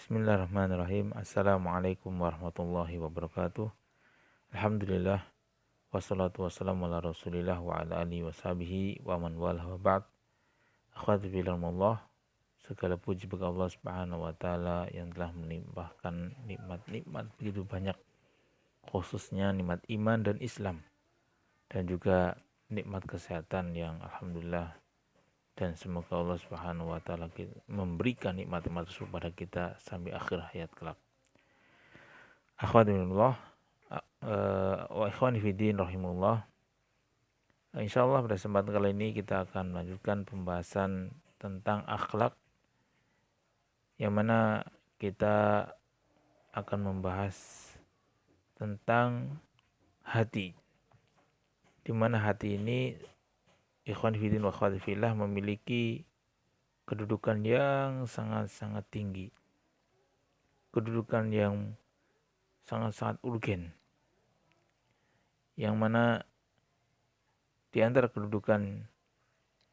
Bismillahirrahmanirrahim. Assalamualaikum warahmatullahi wabarakatuh. Alhamdulillah. Wassalatu wassalamu ala rasulillah wa ala alihi wa sahbihi wa man walah wa ba'd. Akhwati fillah, segala puji bagi Allah subhanahu wa ta'ala yang telah melimpahkan nikmat-nikmat begitu banyak, khususnya nikmat iman dan Islam, dan juga nikmat kesehatan yang alhamdulillah. Dan semoga Allah subhanahu wa ta'ala memberikan nikmat-nikmat tersebut pada kita sampai akhir hayat kelak. Akhwatillah wa ikhwani fiddin rahimullah. Insyaallah pada kesempatan kali ini kita akan melanjutkan pembahasan tentang akhlak, yang mana kita akan membahas tentang hati, di mana hati ini ikhwan fiddin wa akhwati fillah memiliki kedudukan yang sangat-sangat tinggi, kedudukan yang sangat-sangat urgen, yang mana di antara kedudukan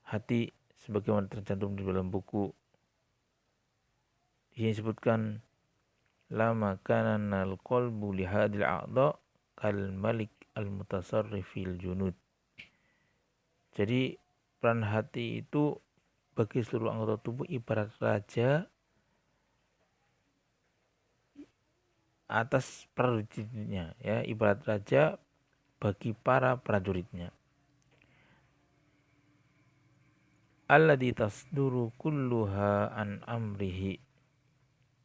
hati sebagaimana tercantum di dalam buku yang disebutkan, lama kana al-qalbu li hadil a'dha kal malik al-mutasarrifil junud. Jadi peran hati itu bagi seluruh anggota tubuh ibarat raja atas prajuritnya, ya, ibarat raja bagi para prajuritnya. Alladzi tasduru kulluha an amrihi,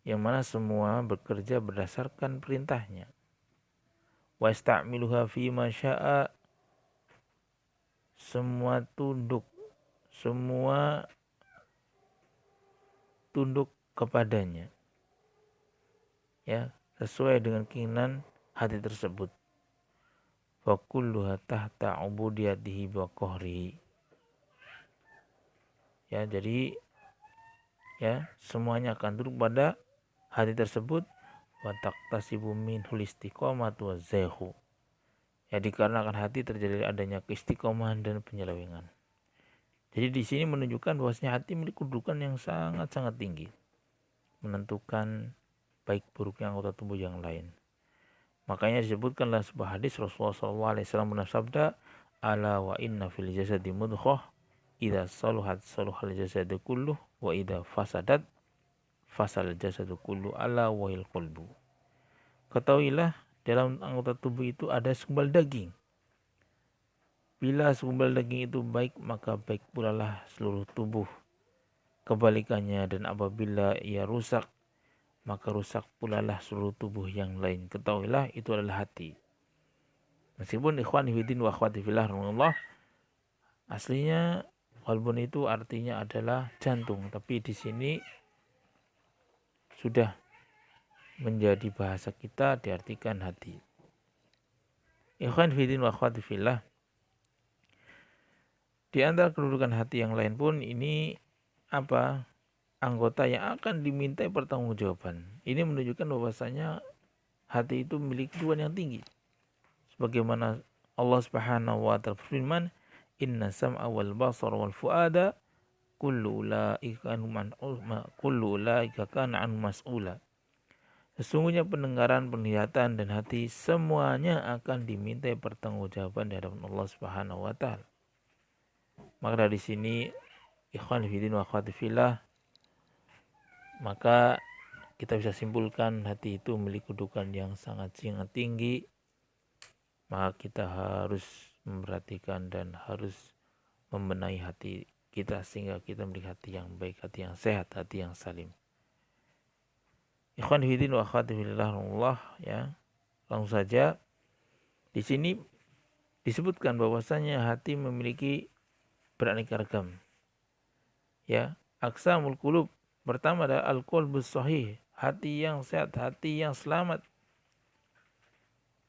yang mana semua bekerja berdasarkan perintahnya. Wa ista'miluha fi ma syaa, semua tunduk kepadanya, ya, sesuai dengan keinginan hati tersebut. Wa kulluha tahta ubudiyatihi wa qahrihi. Ya, jadi ya, semuanya akan tunduk pada hati tersebut. Wa taqtasibu minhul istiqomatu wa zaihu. Ya, dikarenakan hati terjadi adanya keistiqomahan dan penyelewengan. Jadi di sini menunjukkan bahwasanya hati memiliki kedudukan yang sangat-sangat tinggi, menentukan baik buruknya anggota tubuh yang lain. Makanya disebutkanlah sebuah hadis Rasulullah SAW bersabda, ala wa inna fil jasadi mudghah idza saluhat saluhal jasadu kulluh wa idza fasadat fasal jasadu kullu ala wahil qalbu. Ketahuilah dalam anggota tubuh itu ada segumpal daging. Bila segumpal daging itu baik, maka baik pula lah seluruh tubuh. Kebalikannya, dan apabila ia rusak, maka rusak pula lah seluruh tubuh yang lain. Ketahuilah itu adalah hati. Meskipun ikhwan fillah wa akhwati fillah rahimahullah, aslinya qalbun itu artinya adalah jantung, tapi di sini sudah menjadi bahasa kita diartikan hati. Ikhwan fillah wa akhwati fillah, di antara kedudukan hati yang lain pun ini anggota yang akan dimintai pertanggungjawaban. Ini menunjukkan bahwasanya hati itu memiliki kedudukan yang tinggi. Sebagaimana Allah Subhanahu wa ta'ala berfirman, inna sam'a wal basara wal fuada kullu ulaika kana an mas'ula. Sesungguhnya pendengaran, penglihatan, dan hati semuanya akan dimintai pertanggungjawaban di hadapan Allah Subhanahu wa ta'ala. Maka dari sini ikhwan fillah wa akhwati fillah, maka kita bisa simpulkan hati itu memiliki kedudukan yang sangat tinggi. Maka kita harus memperhatikan dan harus membenahi hati kita sehingga kita memiliki hati yang baik, hati yang sehat, hati yang salim. Ikhwan fillah wa akhwati fillah, ya. Langsung saja di sini disebutkan bahwasanya hati memiliki beraneka ragam. Ya, aqsamul qulub, pertama adalah al-qalbus sahih, hati yang sehat, hati yang selamat.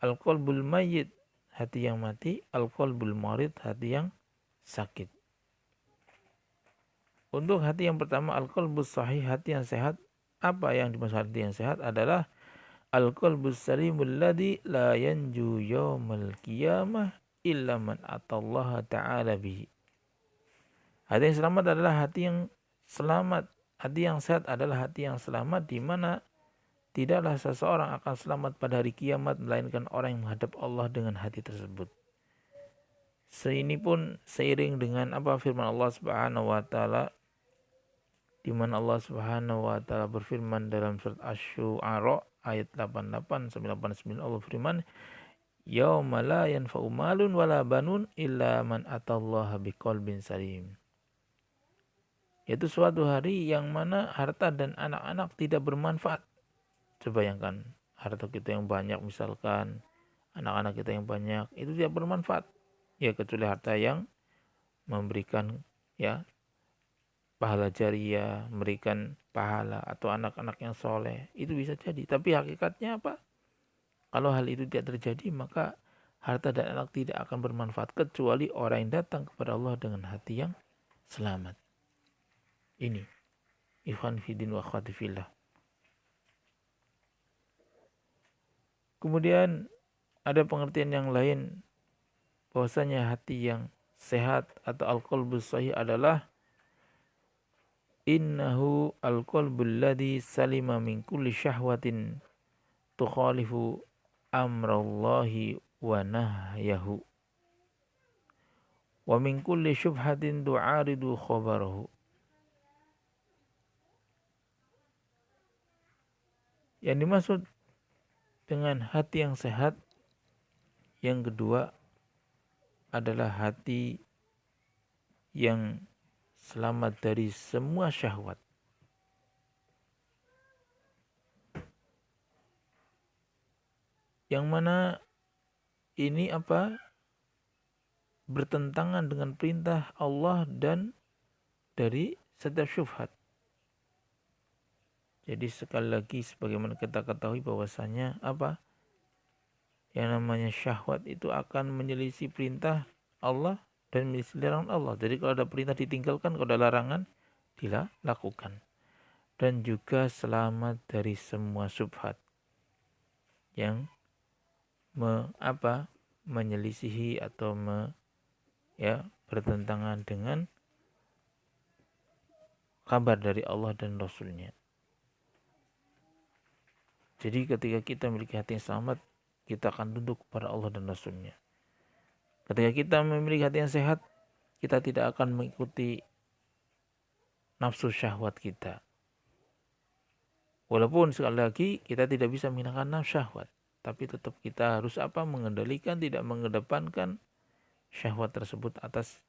Al-qalbul mayyit, hati yang mati. Al-qalbul marid, hati yang sakit. Untuk hati yang pertama, al-qalbus sahih, hati yang sehat. Apa yang dimaksud hati yang sehat adalah al-qalbus salimul ladzi la yanju yaumal qiyamah illa man atallaha ta'ala bihi. Hati yang selamat adalah hati yang selamat, Hati yang sehat adalah hati yang selamat, di mana tidaklah seseorang akan selamat pada hari kiamat melainkan orang yang menghadap Allah dengan hati tersebut. Ini pun seiring dengan apa firman Allah Subhanahu wa taala, di mana Allah Subhanahu wa taala berfirman dalam surat Asy-Syu'ara ayat 88 sampai 89. Allah firman, yauma la yanfa'u malun wala banun illa man atallaha biqalbin salim. Yaitu suatu hari yang mana harta dan anak-anak tidak bermanfaat. Coba bayangkan, harta kita yang banyak misalkan, anak-anak kita yang banyak, itu tidak bermanfaat. Ya kecuali harta yang memberikan ya pahala jariah, memberikan pahala, atau anak-anak yang soleh, itu bisa jadi. Tapi hakikatnya apa? Kalau hal itu tidak terjadi, maka harta dan anak tidak akan bermanfaat kecuali orang yang datang kepada Allah dengan hati yang selamat. Ini ikhwan fiddin wa akhwati fillah. Kemudian ada pengertian yang lain, bahwasanya hati yang sehat atau al-qalbus sahih adalah innahu al-qalbul ladzi salima min kulli syahwatin tukhalifu amrallahi wa nahyahu wa min kulli syubhatin tu'aridu khabarahu. Yang dimaksud dengan hati yang sehat yang kedua adalah hati yang selamat dari semua syahwat. Yang mana ini apa? Bertentangan dengan perintah Allah dan dari setiap syubhat. Jadi sekali lagi sebagaimana kita ketahui bahwasanya apa? Yang namanya syahwat itu akan menyelisih perintah Allah dan menyelisih larangan Allah. Jadi kalau ada perintah ditinggalkan, kalau ada larangan dilakukan. Dan juga selamat dari semua syubhat yang menyelisihi atau bertentangan dengan kabar dari Allah dan Rasulnya. Jadi ketika kita memiliki hati yang selamat, kita akan tunduk kepada Allah dan Rasulnya. Ketika kita memiliki hati yang sehat, kita tidak akan mengikuti nafsu syahwat kita. Walaupun sekali lagi kita tidak bisa menghilangkan nafsu syahwat, tapi tetap kita harus mengendalikan, tidak mengedepankan syahwat tersebut atas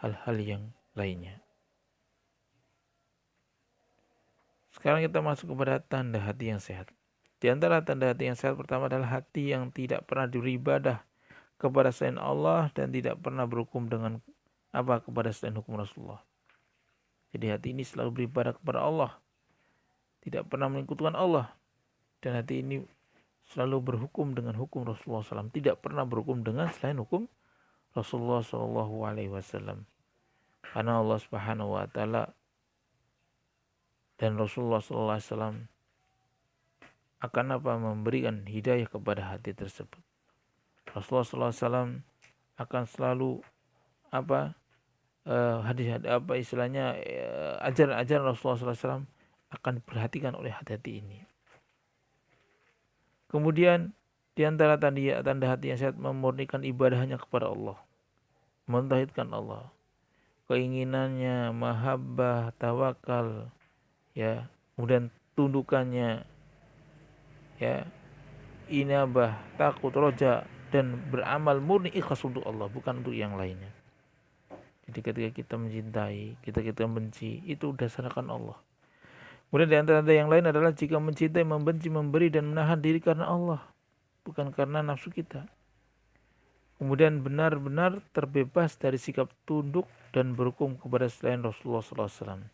hal-hal yang lainnya. Sekarang kita masuk kepada tanda hati yang sehat. Di antara tanda hati yang sehat pertama adalah hati yang tidak pernah beribadah kepada selain Allah dan tidak pernah berhukum dengan kepada selain hukum Rasulullah. Jadi hati ini selalu beribadah kepada Allah, tidak pernah menyekutukan Allah, dan hati ini selalu berhukum dengan hukum Rasulullah SAW, tidak pernah berhukum dengan selain hukum Rasulullah SAW. Karena Allah Subhanahu Wa Taala dan Rasulullah SAW akan memberikan hidayah kepada hati tersebut. Rasulullah SAW akan selalu ajaran-ajaran Rasulullah SAW akan diperhatikan oleh hati-hati ini. Kemudian di antara tanda hati yang sehat memurnikan ibadahnya kepada Allah, mentauhidkan Allah, keinginannya, mahabbah, tawakal, kemudian tundukannya, inabah, takut, roja, dan beramal murni ikhlas untuk Allah, bukan untuk yang lainnya. Jadi ketika kita mencintai, kita membenci, itu dasarkan Allah. Kemudian di antara yang lain adalah jika mencintai, membenci, memberi, dan menahan diri karena Allah, bukan karena nafsu kita. Kemudian benar-benar terbebas dari sikap tunduk dan berhukum kepada selain Rasulullah SAW.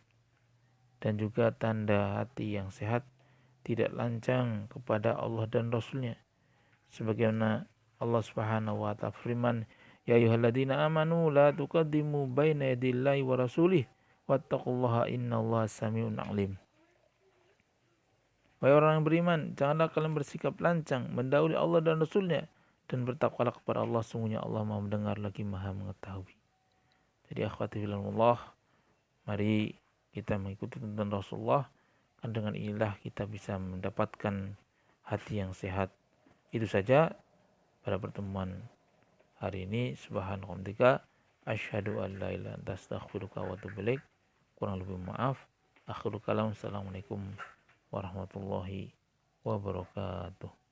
Dan juga tanda hati yang sehat tidak lancang kepada Allah dan Rasulnya. Sebagaimana Allah Subhanahu wa Ta'ala firman, ya ayyuhalladzina amanu la tuqaddimu baina yadillahi wa rasulih wattaqullaha innallaha samiun alim. Wahai orang yang beriman, janganlah kalian bersikap lancang mendahului Allah dan Rasulnya, dan bertakwalah kepada Allah, sungguhnya Allah Maha mendengar lagi Maha mengetahui. Jadi akhwati fillah, mari kita mengikuti tuntunan Rasulullah, kan dengan inilah kita bisa mendapatkan hati yang sehat. Itu saja pada pertemuan hari ini. Subhanallah, asyhadu an la ilaha illa anta astaghfiruka wa atubu ilaik. Kurang lebih maaf. Akhirul kalam. Assalamualaikum warahmatullahi wabarakatuh.